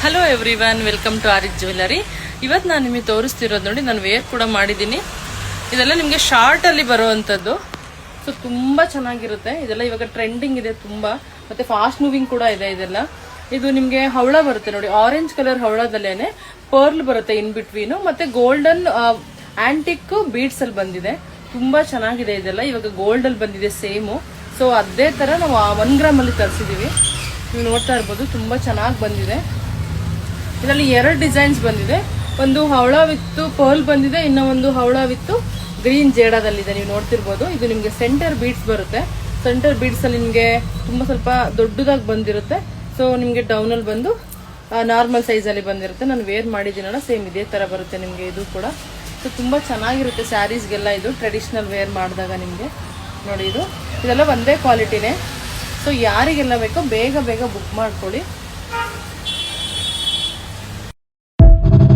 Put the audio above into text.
Hello everyone, welcome to Aarik jewellery. ಇವತ್ತು ನಾನು ನಿಮಗೆ ತೋರಿಸ್ತಿರೋದು ನೋಡಿ, ನಾನು ವೇರ್ ಕೂಡ ಮಾಡಿದ್ದೀನಿ. ಇದೆಲ್ಲ ನಿಮಗೆ ಶಾರ್ಟ್ ಅಲ್ಲಿ ಬರುವಂತದ್ದು. ಸೊ ತುಂಬಾ ಚೆನ್ನಾಗಿರುತ್ತೆ. ಇದೆಲ್ಲ ಇವಾಗ ಟ್ರೆಂಡಿಂಗ್ ಇದೆ ತುಂಬಾ, ಮತ್ತೆ ಫಾಸ್ಟ್ ಮೂವಿಂಗ್ ಕೂಡ ಇದೆ ಇದೆಲ್ಲ. ಇದು ನಿಮಗೆ ಹವಳ ಬರುತ್ತೆ ನೋಡಿ, ಆರೆಂಜ್ ಕಲರ್ ಹವಳದಲ್ಲೇನೆ ಪರ್ಲ್ ಬರುತ್ತೆ ಇನ್ ಬಿಟ್ವೀನು, ಮತ್ತೆ ಗೋಲ್ಡನ್ ಆಂಟಿಕ್ ಬೀಡ್ಸ್ ಅಲ್ಲಿ ಬಂದಿದೆ. ತುಂಬಾ ಚೆನ್ನಾಗಿದೆ ಇದೆಲ್ಲ. ಇವಾಗ ಗೋಲ್ಡ್ ಅಲ್ಲಿ ಬಂದಿದೆ ಸೇಮು. ಸೊ ಅದೇ ತರ ನಾವು 1 ಗ್ರಾಮ್ ಅಲ್ಲಿ ತರಿಸಿದೀವಿ. ನೀವು ನೋಡ್ತಾ ಇರ್ಬೋದು, ತುಂಬಾ ಚೆನ್ನಾಗಿ ಬಂದಿದೆ. ಇದರಲ್ಲಿ 2 ಡಿಸೈನ್ಸ್ ಬಂದಿದೆ. ಒಂದು ಹವಳ ವಿತ್ತು ಪರ್ಲ್ ಬಂದಿದೆ, ಇನ್ನೂ ಒಂದು ಹವಳ ವಿತ್ತು ಗ್ರೀನ್ ಜೇಡಾದಲ್ಲಿದೆ. ನೀವು ನೋಡ್ತಿರ್ಬೋದು. ಇದು ನಿಮಗೆ ಸೆಂಟರ್ ಬೀಡ್ಸ್ ಬರುತ್ತೆ. ಸೆಂಟರ್ ಬೀಡ್ಸ್ ಅಲ್ಲಿ ನಿಮಗೆ ತುಂಬಾ ಸ್ವಲ್ಪ ದೊಡ್ಡದಾಗಿ ಬಂದಿರುತ್ತೆ. ಸೊ ನಿಮಗೆ ಡೌನ್ ಅಲ್ಲಿ ಬಂದು ನಾರ್ಮಲ್ ಸೈಜ್ ಅಲ್ಲಿ ಬಂದಿರುತ್ತೆ. ನಾನು ವೇರ್ ಮಾಡಿದ್ದೀನಲ್ಲ, ಸೇಮ್ ಇದೇ ತರ ಬರುತ್ತೆ ನಿಮಗೆ ಇದು ಕೂಡ. ಸೊ ತುಂಬಾ ಚೆನ್ನಾಗಿರುತ್ತೆ ಸ್ಯಾರೀಸ್ಗೆಲ್ಲ. ಇದು ಟ್ರೆಡಿಷನಲ್ ವೇರ್ ಮಾಡಿದಾಗ ನಿಮಗೆ ನೋಡಿ, ಇದೆಲ್ಲ ಒಂದೇ ಕ್ವಾಲಿಟಿನೇ. ಸೊ ಯಾರಿಗೆಲ್ಲ ಬೇಕೋ ಬೇಗ ಬೇಗ ಬುಕ್ ಮಾಡ್ಕೊಳ್ಳಿ.